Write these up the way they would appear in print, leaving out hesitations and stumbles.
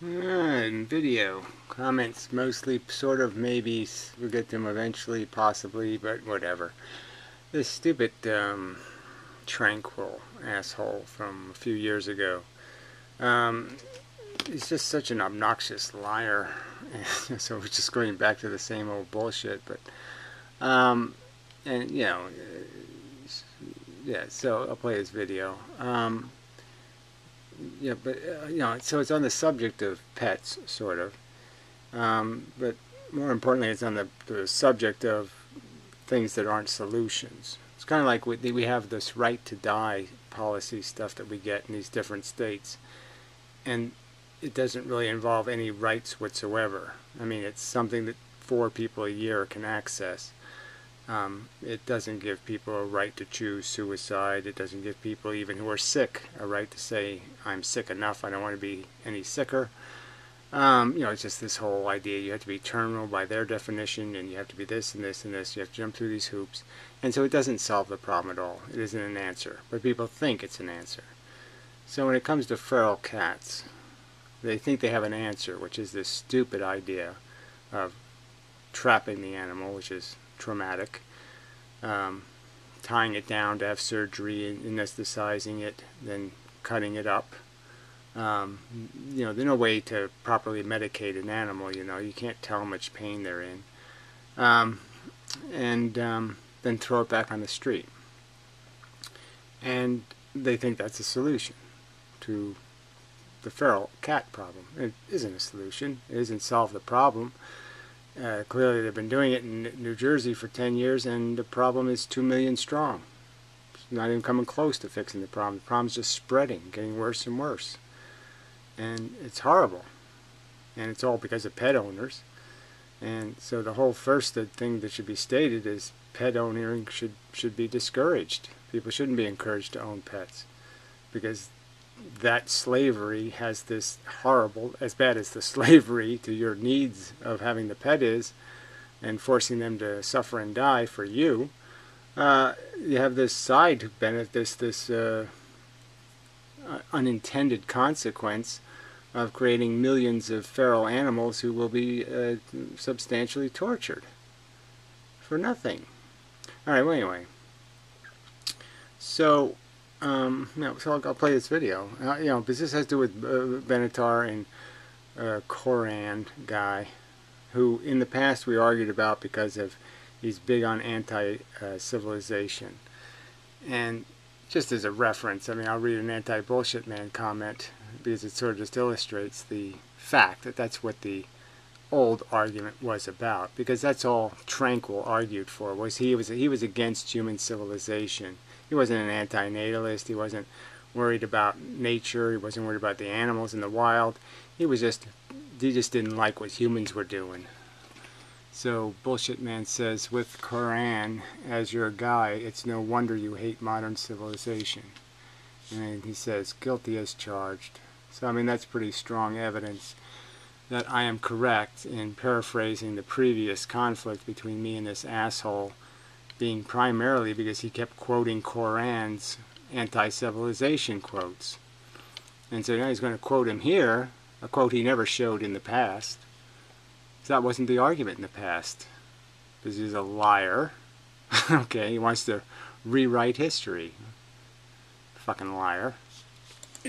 And video comments mostly, sort of, maybe we'll get them eventually, possibly, but whatever. This stupid Tranquil asshole from a few years ago. He's just such an obnoxious liar. So we're just going back to the same old bullshit. But and yeah. So I'll play his video. Yeah, but so it's on the subject of pets, sort of. But more importantly, it's on the subject of things that aren't solutions. It's kind of like we have this right to die policy stuff that we get in these different states, and it doesn't really involve any rights whatsoever. I mean, it's something that 4 people a year can access. It doesn't give people a right to choose suicide. It doesn't give people, even who are sick, a right to say, I'm sick enough, I don't want to be any sicker. It's just this whole idea you have to be terminal by their definition, and you have to be this and this and this. You have to jump through these hoops. And so it doesn't solve the problem at all. It isn't an answer. But people think it's an answer. So when it comes to feral cats, they think they have an answer, which is this stupid idea of trapping the animal, which is traumatic, tying it down to have surgery, and anesthetizing it, then cutting it up. There's no way to properly medicate an animal. You can't tell how much pain they're in, and then throw it back on the street. And they think that's a solution to the feral cat problem. It isn't a solution. It doesn't solve the problem. Clearly they've been doing it in New Jersey for 10 years, and the problem is 2 million strong. It's not even coming close to fixing the problem. The problem's just spreading, getting worse and worse. And it's horrible. And it's all because of pet owners. And so the whole first thing that should be stated is pet owning should be discouraged. People shouldn't be encouraged to own pets, because that slavery has this horrible, as bad as the slavery to your needs of having the pet is, and forcing them to suffer and die for you, you have this side benefit, this unintended consequence of creating millions of feral animals who will be substantially tortured for nothing. All right. Well, anyway, so so I'll play this video. Because this has to do with Benatar and Koran guy, who in the past we argued about because of he's big on anti-civilization. And just as a reference, I mean, I'll read an anti-bullshit man comment, because it sort of just illustrates the fact that that's what the old argument was about, because that's all Tranquil argued for, was he was against human civilization. He wasn't an anti-natalist. He wasn't worried about nature. He wasn't worried about the animals in the wild. He just didn't like what humans were doing. So Bullshit Man says, with Koran as your guide, it's no wonder you hate modern civilization. And he says, guilty as charged. So I mean, that's pretty strong evidence that I am correct in paraphrasing the previous conflict between me and this asshole, being primarily because he kept quoting Koran's anti-civilization quotes. And so now he's going to quote him here, a quote he never showed in the past. So that wasn't the argument in the past, because he's a liar. Okay, he wants to rewrite history. Fucking liar.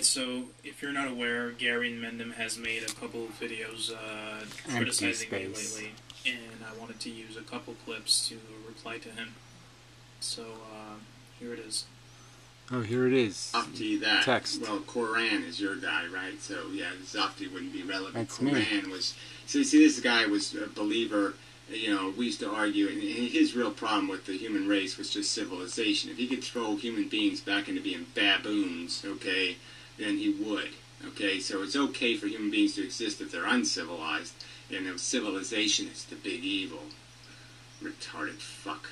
So, if you're not aware, Gary Inmendham has made a couple of videos criticizing me lately, and I wanted to use a couple clips to reply to him. So, here it is. Oh, here it is. Zafti, that. Text. Well, Koran is your guy, right? So, yeah, Zafti wouldn't be relevant. That's Koran me. was... So, see, this guy was a believer. We used to argue, and his real problem with the human race was just civilization. If he could throw human beings back into being baboons, okay, then he would. Okay, so it's okay for human beings to exist if they're uncivilized, and civilization is the big evil. Retarded fuck.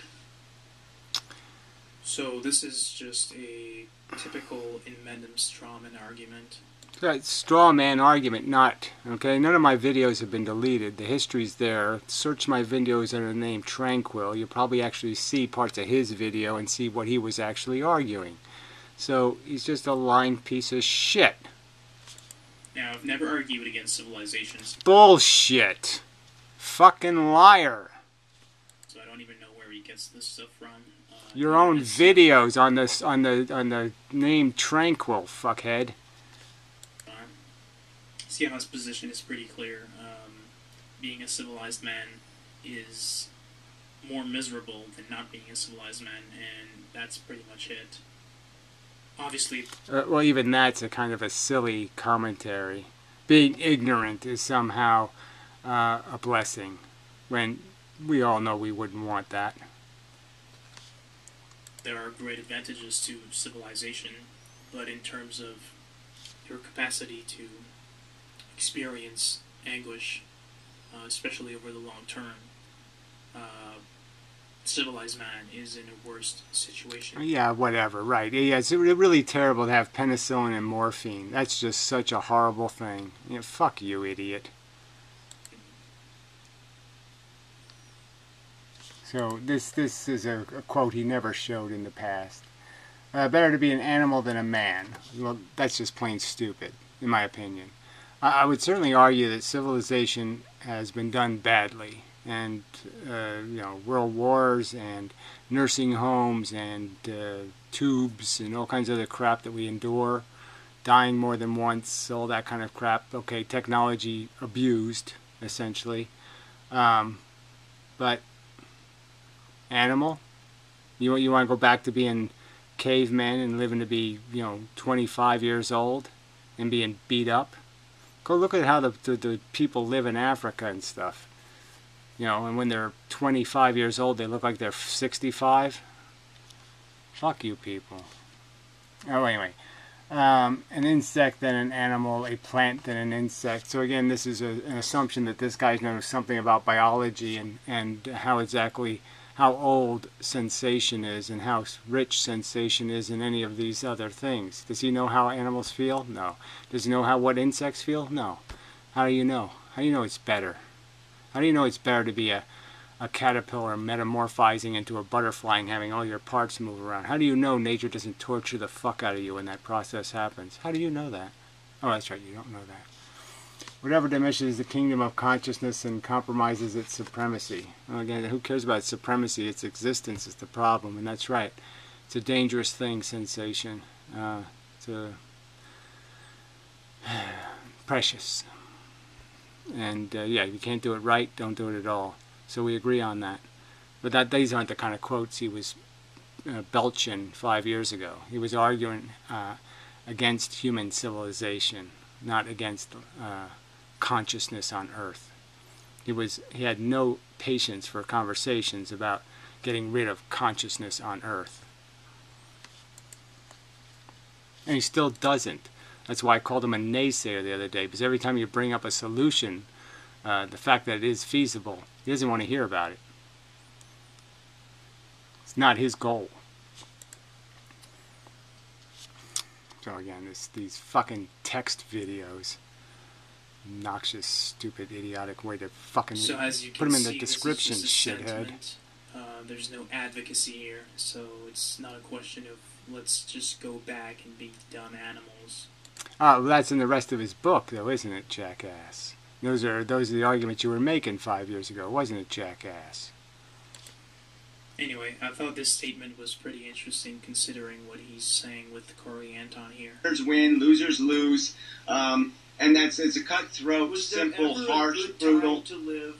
So this is just a typical Inmendham strawman argument. Right, straw man argument, not, okay? None of my videos have been deleted. The history's there. Search my videos under the name Tranquil. You'll probably actually see parts of his video and see what he was actually arguing. So he's just a lying piece of shit. Now, I've never argued against civilizations. Bullshit. Fucking liar. So I don't even know where he gets this stuff from. Your own videos on this on the name Tranquil, fuckhead. Siama's position is pretty clear. Being a civilized man is more miserable than not being a civilized man, and that's pretty much it. Obviously... well, even that's a kind of a silly commentary. Being ignorant is somehow a blessing, when we all know we wouldn't want that. There are great advantages to civilization, but in terms of your capacity to experience anguish, especially over the long term, civilized man is in a worse situation. Yeah, whatever, right. Yeah, it's really terrible to have penicillin and morphine. That's just such a horrible thing. You know, fuck you, idiot. So this is a quote he never showed in the past. Better to be an animal than a man. Well, that's just plain stupid, in my opinion. I would certainly argue that civilization has been done badly. And, you know, world wars and nursing homes and tubes and all kinds of other crap that we endure. Dying more than once, all that kind of crap. Okay, technology abused, essentially. But... animal? You want to go back to being cavemen and living to be, you know, 25 years old and being beat up? Go look at how the people live in Africa and stuff. You know, and when they're 25 years old, they look like they're 65. Fuck you people. Oh, anyway. An insect then an animal, a plant then an insect. So again, this is an assumption that this guy knows something about biology and how exactly... how old sensation is and how rich sensation is in any of these other things. Does he know how animals feel? No. Does he know what insects feel? No. How do you know? How do you know it's better? How do you know it's better to be a caterpillar metamorphizing into a butterfly and having all your parts move around? How do you know nature doesn't torture the fuck out of you when that process happens? How do you know that? Oh, that's right, you don't know that. Whatever diminishes the kingdom of consciousness and compromises its supremacy. Well, again, who cares about its supremacy? Its existence is the problem, and that's right. It's a dangerous thing, sensation. It's precious. And, yeah, if you can't do it right, don't do it at all. So we agree on that. But these aren't the kind of quotes he was belching 5 years ago. He was arguing against human civilization, not against... consciousness on Earth. He had no patience for conversations about getting rid of consciousness on Earth. And he still doesn't. That's why I called him a naysayer the other day, because every time you bring up a solution, the fact that it is feasible, he doesn't want to hear about it. It's not his goal. So again, these fucking text videos. Obnoxious, stupid, idiotic way to fucking so as you can put them in the see, description, this is just a shithead. sentiment. There's no advocacy here, so it's not a question of let's just go back and be dumb animals. Oh, well, that's in the rest of his book, though, isn't it, jackass? Those are the arguments you were making 5 years ago, wasn't it, jackass? Anyway, I thought this statement was pretty interesting considering what he's saying with Corey Anton here. Winners win, losers lose. And it's a cutthroat, simple, harsh, brutal. To live?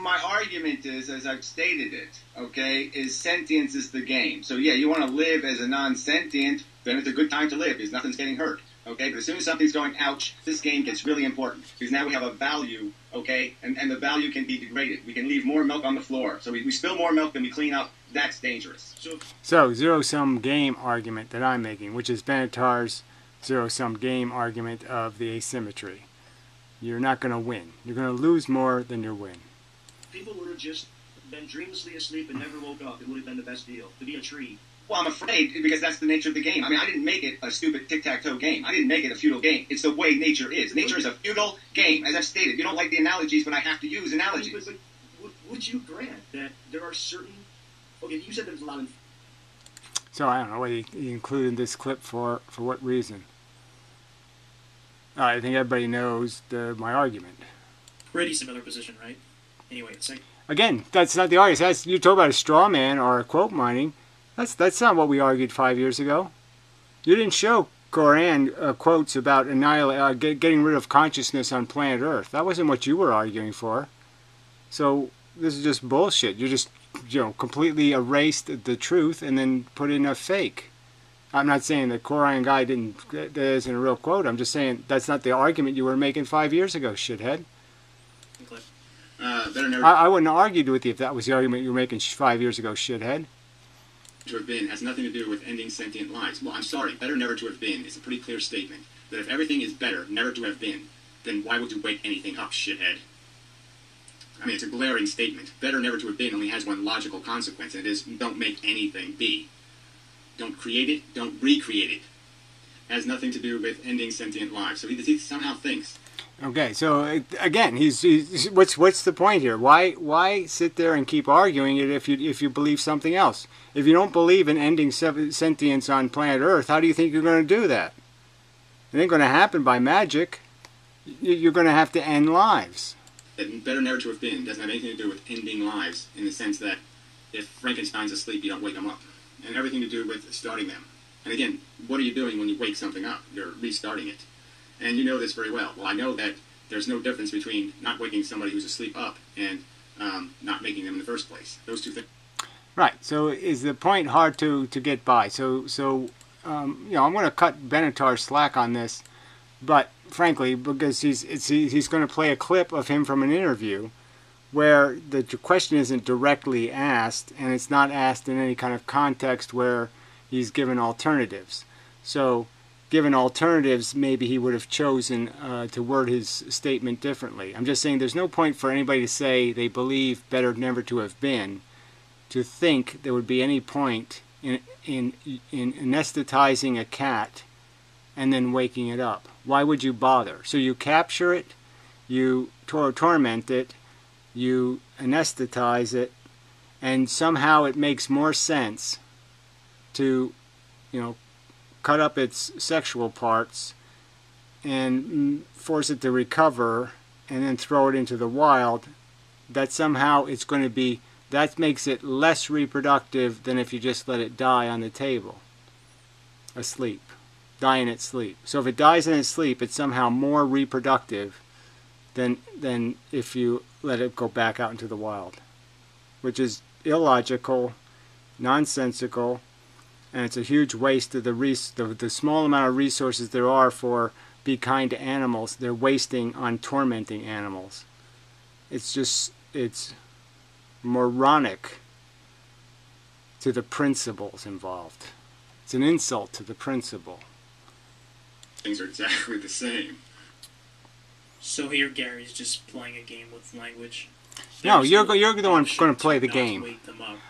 My argument is, as I've stated it, okay, is sentience is the game. So yeah, you want to live as a non-sentient, then it's a good time to live because nothing's getting hurt. Okay, but as soon as something's going, ouch, this game gets really important because now we have a value, okay, and the value can be degraded. We can leave more milk on the floor. So we spill more milk than we clean up. That's dangerous. So zero-sum game argument that I'm making, which is Benatar's zero-sum game argument of the asymmetry. You're not going to win. You're going to lose more than you win. People would have just been dreamlessly asleep and never woke up. It would have been the best deal. To be a tree. Well, I'm afraid because that's the nature of the game. I mean, I didn't make it a stupid tic-tac-toe game. I didn't make it a feudal game. It's the way nature is. Nature is a feudal game. As I've stated, you don't like the analogies, but I have to use analogies. But would you grant that there are certain... Okay, you said there's a lot of... So I don't know what he included this clip for what reason. I think everybody knows my argument. Pretty similar position, right? Anyway, again, that's not the argument. You talk about a straw man or a quote mining. That's not what we argued 5 years ago. You didn't show Koran quotes about getting rid of consciousness on planet Earth. That wasn't what you were arguing for. So this is just bullshit. You just completely erased the truth and then put in a fake. I'm not saying the Koran guy that isn't a real quote. I'm just saying that's not the argument you were making 5 years ago, shithead. I wouldn't have argued with you if that was the argument you were making 5 years ago, shithead. To have been has nothing to do with ending sentient lives. Well, I'm sorry, better never to have been is a pretty clear statement. That if everything is better never to have been, then why would you wake anything up, shithead? I mean, it's a glaring statement. Better never to have been only has one logical consequence, and it is don't make anything be. Don't create it, don't recreate it. It has nothing to do with ending sentient lives. So he somehow thinks. Okay, so again, what's the point here? Why sit there and keep arguing it if you believe something else? If you don't believe in ending sentience on planet Earth, how do you think you're going to do that? It ain't going to happen by magic. You're going to have to end lives. Better never to have been doesn't have anything to do with ending lives in the sense that if Frankenstein's asleep, you don't wake him up. And everything to do with starting them. And again, what are you doing when you wake something up? You're restarting it. And you know this very well. Well, I know that there's no difference between not waking somebody who's asleep up and not making them in the first place. Those two things. Right. So is the point hard to get by? So I'm going to cut Benatar slack on this, but frankly, because he's going to play a clip of him from an interview where the question isn't directly asked, and it's not asked in any kind of context where he's given alternatives. So given alternatives, maybe he would have chosen to word his statement differently. I'm just saying there's no point for anybody to say they believe better never to have been, to think there would be any point in anesthetizing a cat and then waking it up. Why would you bother? So you capture it, you torment it, you anesthetize it, and somehow it makes more sense to, cut up its sexual parts and force it to recover and then throw it into the wild, that somehow it's going to be, that makes it less reproductive than if you just let it die on the table, asleep, die in its sleep. So if it dies in its sleep, it's somehow more reproductive than if you let it go back out into the wild, which is illogical, nonsensical, and it's a huge waste of the small amount of resources there are for be kind to animals. They're wasting on tormenting animals. It's moronic to the principles involved. It's an insult to the principle. Things are exactly the same. So here Gary's just playing a game with language. No, you're the one going to play the game.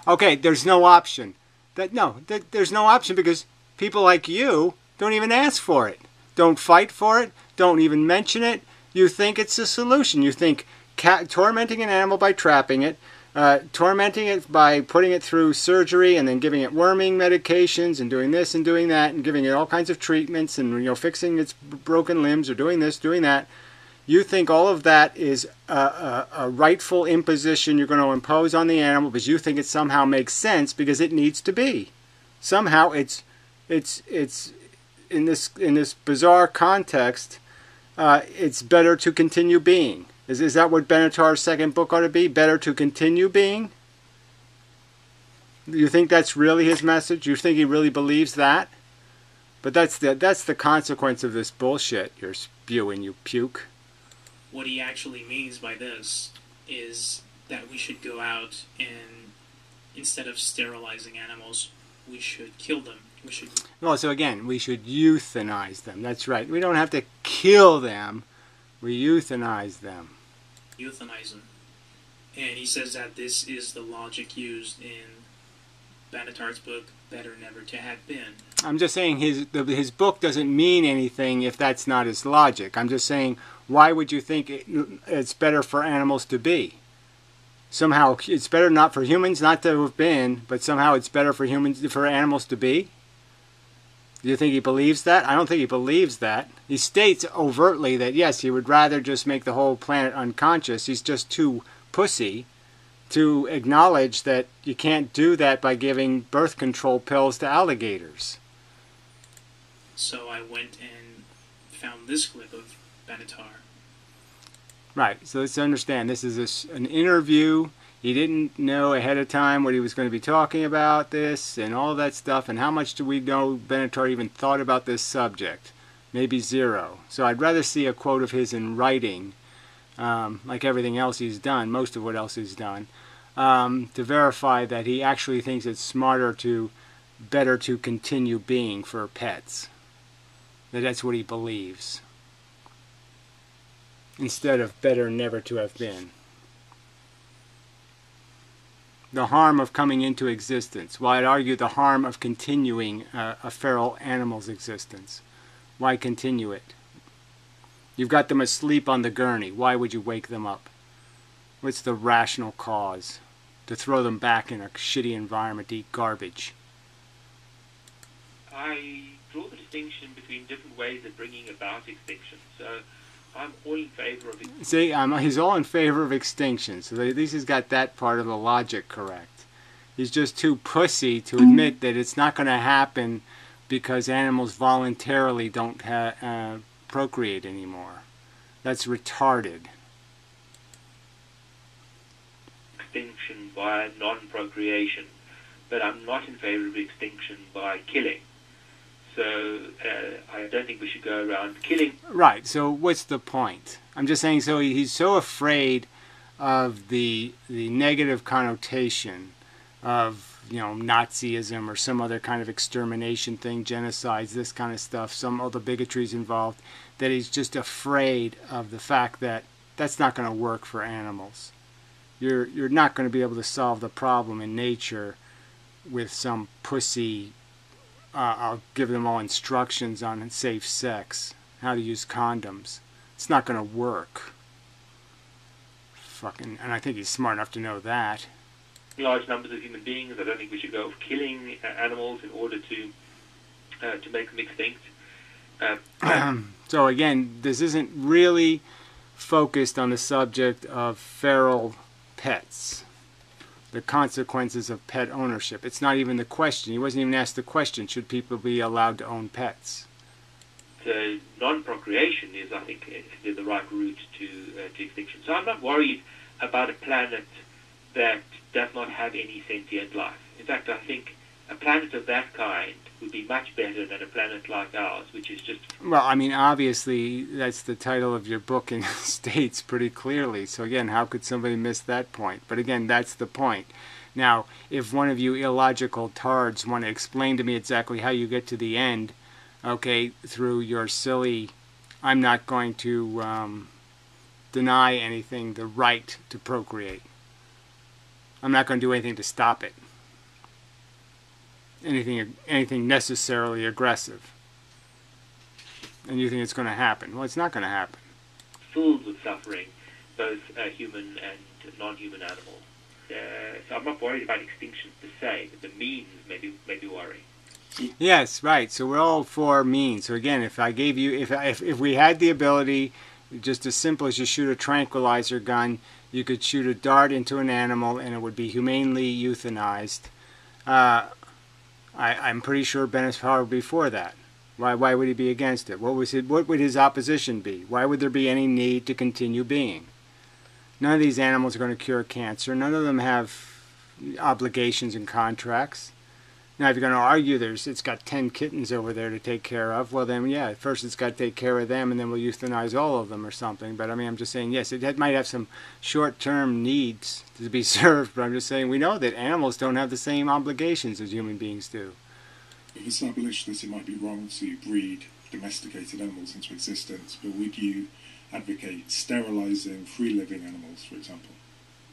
Okay, there's no option. There's no option because people like you don't even ask for it. Don't fight for it. Don't even mention it. You think it's a solution. You think tormenting an animal by trapping it, tormenting it by putting it through surgery and then giving it worming medications and doing this and doing that and giving it all kinds of treatments and fixing its broken limbs or doing this, doing that. You think all of that is a rightful imposition you're going to impose on the animal because you think it somehow makes sense because it needs to be. Somehow it's in this bizarre context, it's better to continue being. Is that what Benatar's second book ought to be? Better to continue being? You think that's really his message? You think he really believes that? But that's the consequence of this bullshit you're spewing, you puke. What he actually means by this is that we should go out and, instead of sterilizing animals, we should kill them. Well, so again, we should euthanize them. That's right. We don't have to kill them. We euthanize them. Euthanize them. And he says that this is the logic used in Benatar's book, Better Never to Have Been. I'm just saying his book doesn't mean anything if that's not his logic. I'm just saying, why would you think it's better for animals to be? Somehow it's better not for humans not to have been, but somehow it's better for animals to be? Do you think he believes that? I don't think he believes that. He states overtly that, yes, he would rather just make the whole planet unconscious. He's just too pussy to acknowledge that you can't do that by giving birth control pills to alligators. So I went and found this clip of Benatar. Right, so let's understand, this is an interview. He didn't know ahead of time what he was going to be talking about this and all that stuff. And how much do we know Benatar even thought about this subject? Maybe zero. So I'd rather see a quote of his in writing, like everything else he's done, most of what else he's done, to verify that he actually thinks it's better to continue being for pets. That's what he believes. Instead of better never to have been. The harm of coming into existence. Well, I'd argue the harm of continuing a feral animal's existence. Why continue it? You've got them asleep on the gurney. Why would you wake them up? What's the rational cause? To throw them back in a shitty environment to eat garbage. I draw the distinction between different ways of bringing about extinction. So I'm all in favor of extinction. See, he's all in favor of extinction. So at least he's got that part of the logic correct. He's just too pussy to admit that it's not going to happen because animals voluntarily don't procreate anymore. That's retarded. Extinction by non-procreation, but I'm not in favor of extinction by killing. So I don't think we should go around killing. Right, so what's the point? I'm just saying, so he's so afraid of the negative connotation of, you know, Nazism or some other kind of extermination thing, genocides, this kind of stuff, some other bigotries involved, that he's just afraid of the fact that that's not going to work for animals. You're not going to be able to solve the problem in nature with some pussy. I'll give them all instructions on safe sex, how to use condoms. It's not going to work. Fucking, and I think he's smart enough to know that. Large numbers of human beings. I don't think we should go of killing animals in order to make them extinct. So again, this isn't really focused on the subject of feral pets. The consequences of pet ownership. It's not even the question. He wasn't even asked the question, should people be allowed to own pets? So non-procreation is, I think, the right route to extinction. So I'm not worried about a planet that does not have any sentient life. In fact, I think a planet of that kind would be much better than a planet like ours, which is just... Well, I mean, obviously, that's the title of your book and states pretty clearly. So again, how could somebody miss that point? But again, that's the point. Now, if one of you illogical tards want to explain to me exactly how you get to the end, okay, through your silly, I'm not going to deny anything the right to procreate. I'm not going to do anything to stop it. Anything necessarily aggressive. And you think it's going to happen. Well, it's not going to happen. Filled with suffering, both human and non-human animals. So I'm not worried about extinction per se, but the means maybe worry. Yes, right. So we're all for means. So again, if I gave you, if we had the ability, just as simple as you shoot a tranquilizer gun, you could shoot a dart into an animal and it would be humanely euthanized. I'm pretty sure Benatar would be for that. Why would he be against it? What would his opposition be? Why would there be any need to continue being? None of these animals are going to cure cancer. None of them have obligations and contracts. Now, if you're going to argue it's got 10 kittens over there to take care of, well then, yeah, first it's got to take care of them and then we'll euthanize all of them or something. But I mean, I'm just saying, yes, it might have some short-term needs to be served, but I'm just saying we know that animals don't have the same obligations as human beings do. We've established that it might be wrong to breed domesticated animals into existence, but would you advocate sterilizing free-living animals, for example?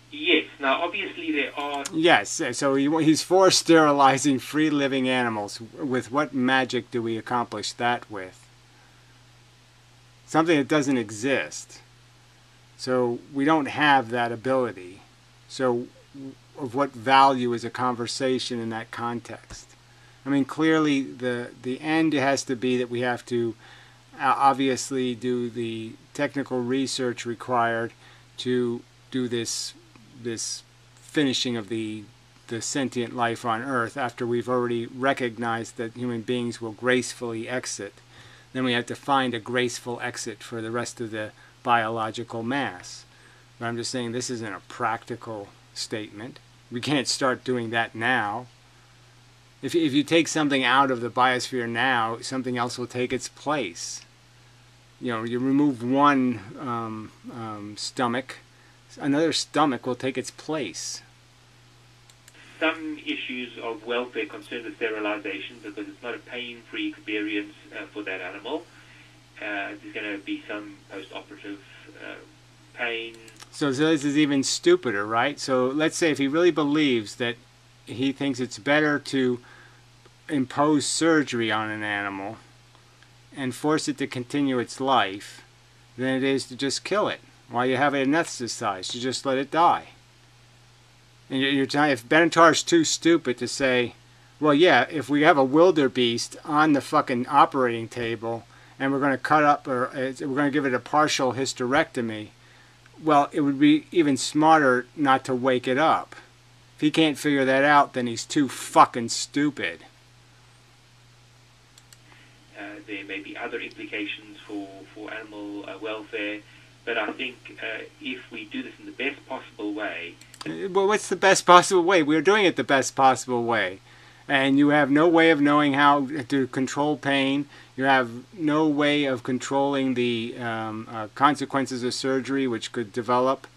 Yes. Now, obviously, there are... Yes, so he's for sterilizing free-living animals. With what magic do we accomplish that with? Something that doesn't exist. So we don't have that ability. So of what value is a conversation in that context? I mean, clearly the end has to be that we have to obviously do the technical research required to do this finishing of the sentient life on Earth after we've already recognized that human beings will gracefully exit. Then we have to find a graceful exit for the rest of the biological mass. But I'm just saying this isn't a practical statement. We can't start doing that now. If you take something out of the biosphere now, something else will take its place. You know, you remove one stomach, another stomach will take its place. Some issues of welfare concern the sterilization because it's not a pain-free experience for that animal. There's going to be some post-operative pain. So this is even stupider, right? So let's say if he really believes that he thinks it's better to impose surgery on an animal and force it to continue its life than it is to just kill it while you have it anesthetized, to just let it die. And you're telling, if Benatar's too stupid to say, well, yeah, if we have a wildebeest on the fucking operating table and we're going to cut up, or we're going to give it a partial hysterectomy, well, it would be even smarter not to wake it up. If he can't figure that out, then he's too fucking stupid. There may be other implications for animal welfare, but I think if we do this in the best possible way... Well, what's the best possible way? We're doing it the best possible way. And you have no way of knowing how to control pain. You have no way of controlling the consequences of surgery, which could develop,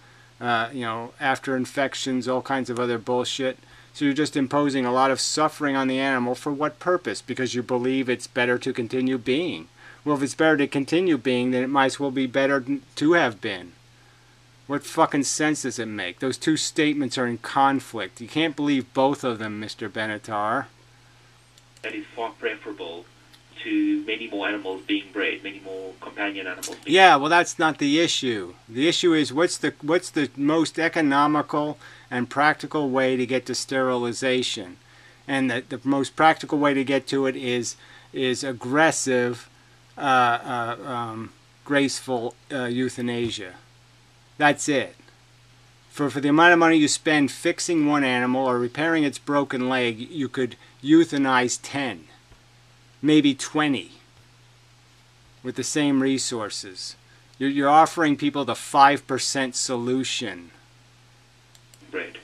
you know, after infections, all kinds of other bullshit. So you're just imposing a lot of suffering on the animal for what purpose? Because you believe it's better to continue being. Well, if it's better to continue being, then it might as well be better to have been. What fucking sense does it make? Those two statements are in conflict. You can't believe both of them, Mr. Benatar. That is far preferable to many more animals being bred, many more companion animals being Yeah, well, that's not the issue. The issue is what's the most economical and practical way to get to sterilization. And the most practical way to get to it is aggressive, graceful euthanasia. That's it. For the amount of money you spend fixing one animal or repairing its broken leg, you could euthanize 10, maybe 20, with the same resources. You're offering people the 5% solution. bred.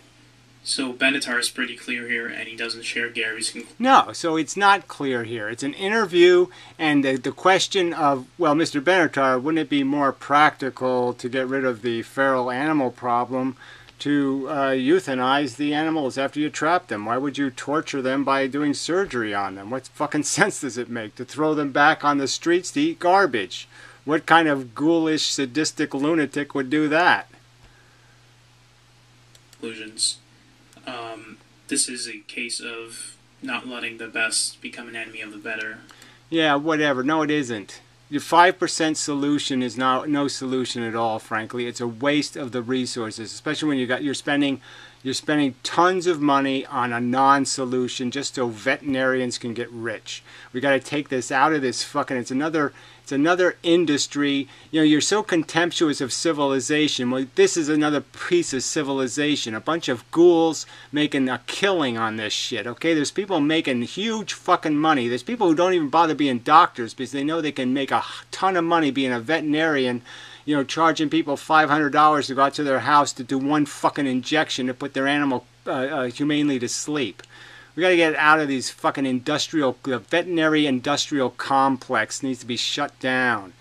So Benatar is pretty clear here, and he doesn't share Gary's conclusion. No, so it's not clear here. It's an interview, and the question of, well, Mr. Benatar, wouldn't it be more practical to get rid of the feral animal problem to euthanize the animals after you trap them? Why would you torture them by doing surgery on them? What fucking sense does it make to throw them back on the streets to eat garbage? What kind of ghoulish, sadistic lunatic would do that? Conclusions. This is a case of not letting the best become an enemy of the better. Yeah, whatever. No, it isn't. Your 5% solution is no solution at all, frankly. It's a waste of the resources, especially when you're spending tons of money on a non-solution just so veterinarians can get rich. We got to take this out of this fucking, it's another industry. You know, you're so contemptuous of civilization. Well, this is another piece of civilization. A bunch of ghouls making a killing on this shit, okay? There's people making huge fucking money. There's people who don't even bother being doctors because they know they can make a ton of money being a veterinarian, you know, charging people $500 to go out to their house to do one fucking injection to put their animal humanely to sleep. We got to get out of these fucking veterinary industrial complex needs to be shut down.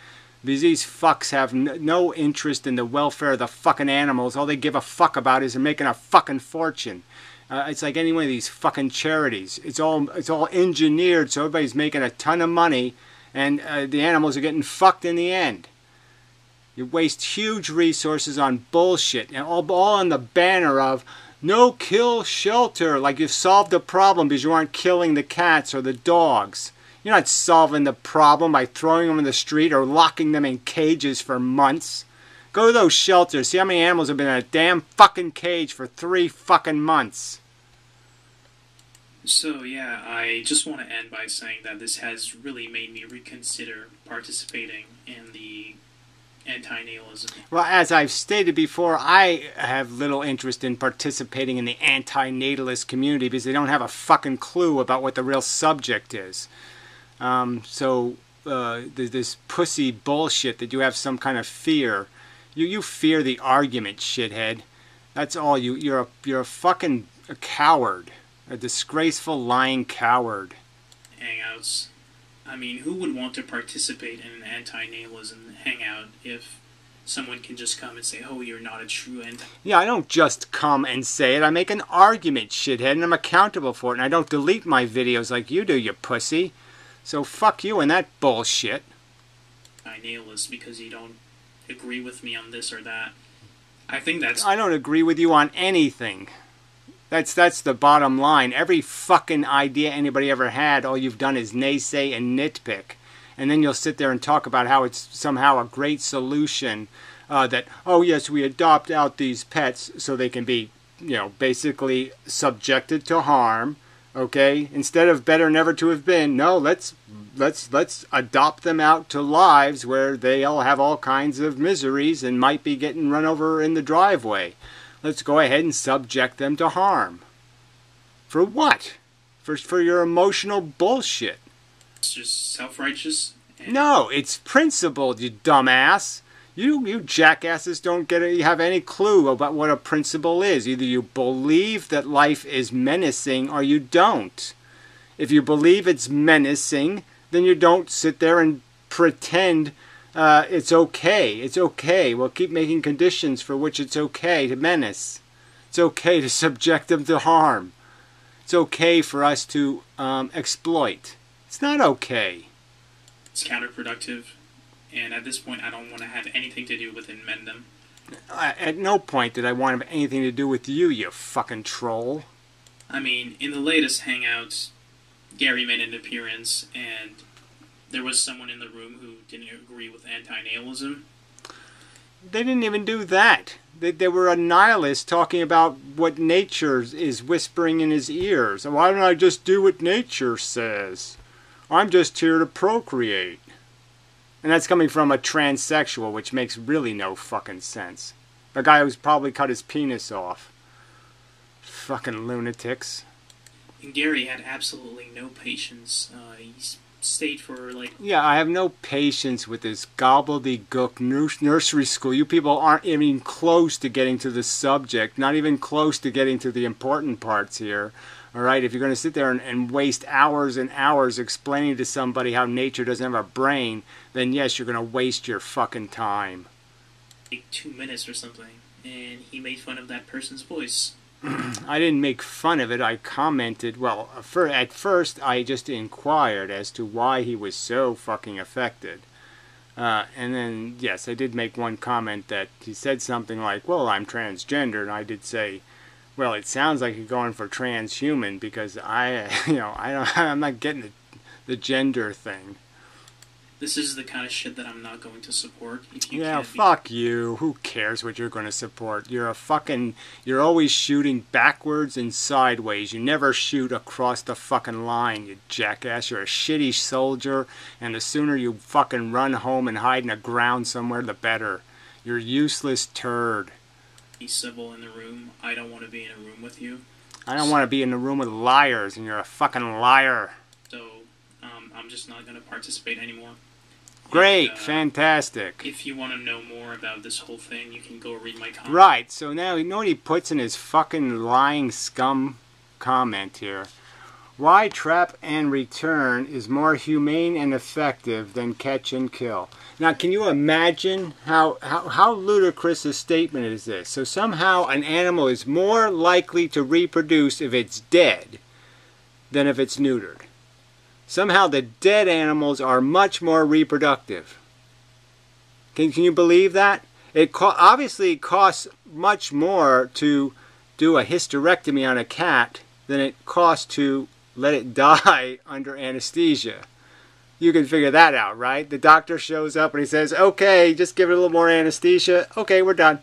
Because these fucks have no interest in the welfare of the fucking animals. All they give a fuck about is they're making a fucking fortune. It's like any one of these fucking charities. It's all engineered so everybody's making a ton of money and the animals are getting fucked in the end. You waste huge resources on bullshit, and all on the banner of no-kill shelter, like you've solved the problem because you aren't killing the cats or the dogs. You're not solving the problem by throwing them in the street or locking them in cages for months. Go to those shelters, see how many animals have been in a damn fucking cage for 3 fucking months. So yeah, I just want to end by saying that this has really made me reconsider participating in the anti-natalism. Well, as I've stated before, I have little interest in participating in the anti-natalist community because they don't have a fucking clue about what the real subject is. This pussy bullshit that you have some kind of fear. You fear the argument, shithead. That's all you. You're a fucking coward. A disgraceful, lying coward. Hangouts. I mean, who would want to participate in an anti-natalism hangout if someone can just come and say, oh, you're not a true anti... Yeah, I don't just come and say it. I make an argument, shithead, and I'm accountable for it. And I don't delete my videos like you do, you pussy. So fuck you and that bullshit. Anti-natalist because you don't agree with me on this or that. I think that's... I don't agree with you on anything. That's the bottom line. Every fucking idea anybody ever had, all you've done is naysay and nitpick. And then you'll sit there and talk about how it's somehow a great solution that, oh yes, we adopt out these pets so they can be, basically subjected to harm. Okay? Instead of better never to have been, no, let's adopt them out to lives where they'll have all kinds of miseries and might be getting run over in the driveway. Let's go ahead and subject them to harm. For what? For your emotional bullshit. It's just self-righteous. No, it's principled, you dumbass. You jackasses don't have any clue about what a principle is. Either you believe that life is menacing or you don't. If you believe it's menacing, then you don't sit there and pretend it's okay. It's okay. We'll keep making conditions for which it's okay to menace. It's okay to subject them to harm. It's okay for us to exploit. It's not okay. It's counterproductive. And at this point, I don't want to have anything to do with inmendham. At no point did I want to have anything to do with you, you fucking troll. I mean, in the latest Hangouts, Gary made an appearance, and there was someone in the room who didn't agree with anti-natalism. They didn't even do that. They were a nihilist talking about what nature is whispering in his ears. Why don't I just do what nature says? I'm just here to procreate. And that's coming from a transsexual, which makes really no fucking sense. A guy who's probably cut his penis off. Fucking lunatics. And Gary had absolutely no patience. He stayed for Yeah, I have no patience with this gobbledygook nursery school. You people aren't even close to getting to the subject. Not even close to getting to the important parts here. Alright, if you're going to sit there and waste hours and hours explaining to somebody how nature doesn't have a brain, then yes, you're going to waste your fucking time. 2 minutes or something, and he made fun of that person's voice. I didn't make fun of it, I commented, well, at first I just inquired as to why he was so fucking affected. And then, yes, I did make one comment that he said something like, well, I'm transgender, and I did say, well, it sounds like you're going for transhuman because I'm not getting the gender thing. This is the kind of shit that I'm not going to support. Yeah, fuck you. Who cares what you're going to support? You're always shooting backwards and sideways. You never shoot across the fucking line, you jackass. You're a shitty soldier, and the sooner you fucking run home and hide in the ground somewhere, the better. You're a useless turd. Be civil in the room. I don't want to be in a room with you. I don't want to be in a room with liars, and you're a fucking liar. So, I'm just not going to participate anymore. Great, and, fantastic. If you want to know more about this whole thing, you can go read my comment. Right, so now, you know what he puts in his fucking lying scum comment here? Why trap and return is more humane and effective than catch and kill. Now, can you imagine how ludicrous a statement is this? So somehow an animal is more likely to reproduce if it's dead than if it's neutered. Somehow the dead animals are much more reproductive. Can you believe that? Obviously it costs much more to do a hysterectomy on a cat than it costs to let it die under anesthesia. You can figure that out, right? The doctor shows up and he says, okay, just give it a little more anesthesia. Okay, we're done.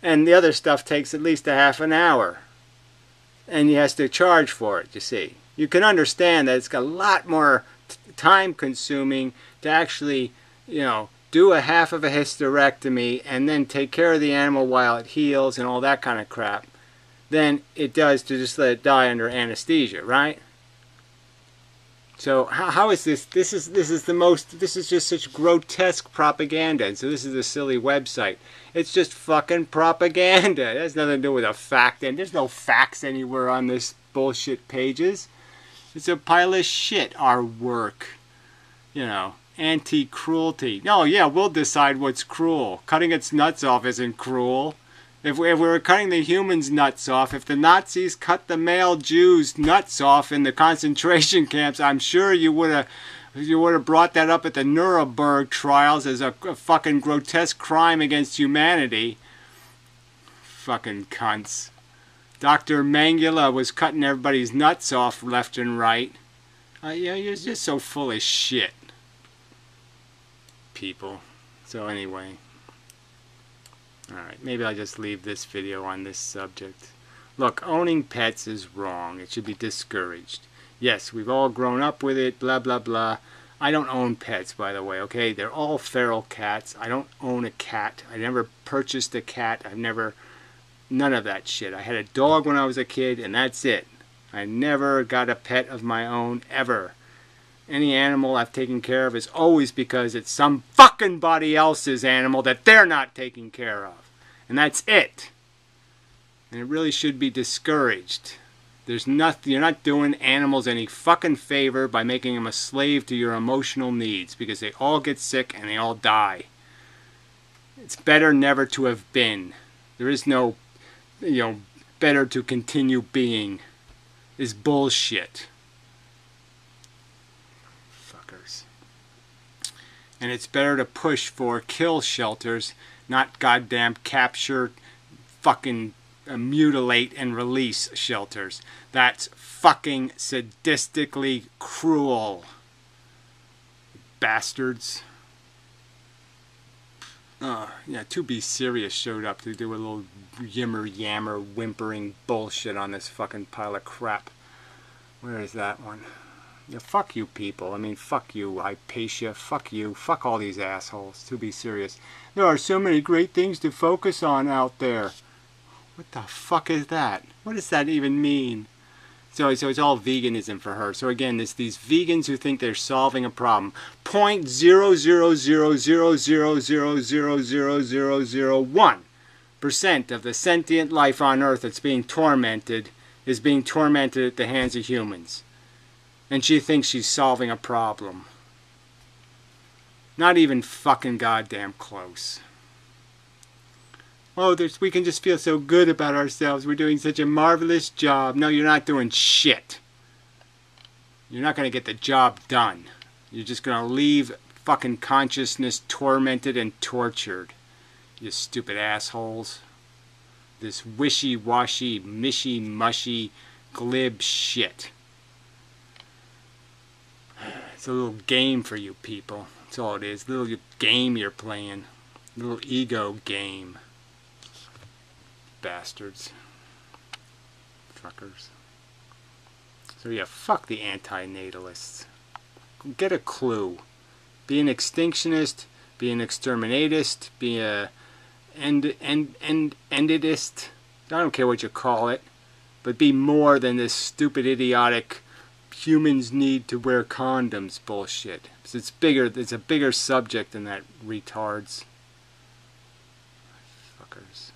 And the other stuff takes at least a half an hour. and he has to charge for it, you see. You can understand that it's got a lot more time consuming to actually, you know, do a half of a hysterectomy and then take care of the animal while it heals and all that kind of crap than it does to just let it die under anesthesia, right? So how is this? This is just such grotesque propaganda. And so this is a silly website. It's just fucking propaganda. It has nothing to do with a fact, and there's no facts anywhere on this bullshit pages. It's a pile of shit. Our work, you know, anti-cruelty. No, yeah, we'll decide what's cruel. Cutting its nuts off isn't cruel. If we were cutting the humans' nuts off, if the Nazis cut the male Jews' nuts off in the concentration camps, I'm sure you would have brought that up at the Nuremberg trials as a fucking grotesque crime against humanity. Fucking cunts. Dr. Mengele was cutting everybody's nuts off left and right. Yeah, you're just so full of shit, people. So anyway. Alright, maybe I'll just leave this video on this subject. Look, owning pets is wrong. It should be discouraged. Yes, we've all grown up with it, blah, blah, blah. I don't own pets, by the way, okay? They're all feral cats. I don't own a cat. I never purchased a cat. I've never... None of that shit. I had a dog when I was a kid, and that's it. I never got a pet of my own, ever. Any animal I've taken care of is always because it's some fucking body else's animal that they're not taking care of. And that's it. And it really should be discouraged. There's nothing, you're not doing animals any fucking favor by making them a slave to your emotional needs, because they all get sick and they all die. It's better never to have been. There is no, you know, better to continue being. Is bullshit. And it's better to push for kill shelters, not goddamn capture, fucking mutilate and release shelters. That's fucking sadistically cruel. Bastards. Yeah, To Be Serious showed up to do a little yammer whimpering bullshit on this fucking pile of crap. Where is that one? Yeah, fuck you people. I mean, fuck you, Hypatia. Fuck you. Fuck all these assholes. To Be Serious. There are so many great things to focus on out there. What the fuck is that? What does that even mean? So it's all veganism for her. So again, it's these vegans who think they're solving a problem. 0.00000000001% of the sentient life on Earth that's being tormented is being tormented at the hands of humans. And she thinks she's solving a problem. Not even fucking goddamn close. Oh, we can just feel so good about ourselves. We're doing such a marvelous job. No, you're not doing shit. You're not going to get the job done. You're just going to leave fucking consciousness tormented and tortured. You stupid assholes. This wishy-washy, mishy-mushy, glib shit. It's a little game for you people. That's all it is. A little game you're playing. A little ego game. Bastards. Fuckers. So yeah, fuck the anti-natalists. Get a clue. Be an extinctionist. Be an exterminatist. Be a enditist. I don't care what you call it. But be more than this stupid, idiotic humans need to wear condoms bullshit. It's bigger. It's a bigger subject than that, retards. Fuckers.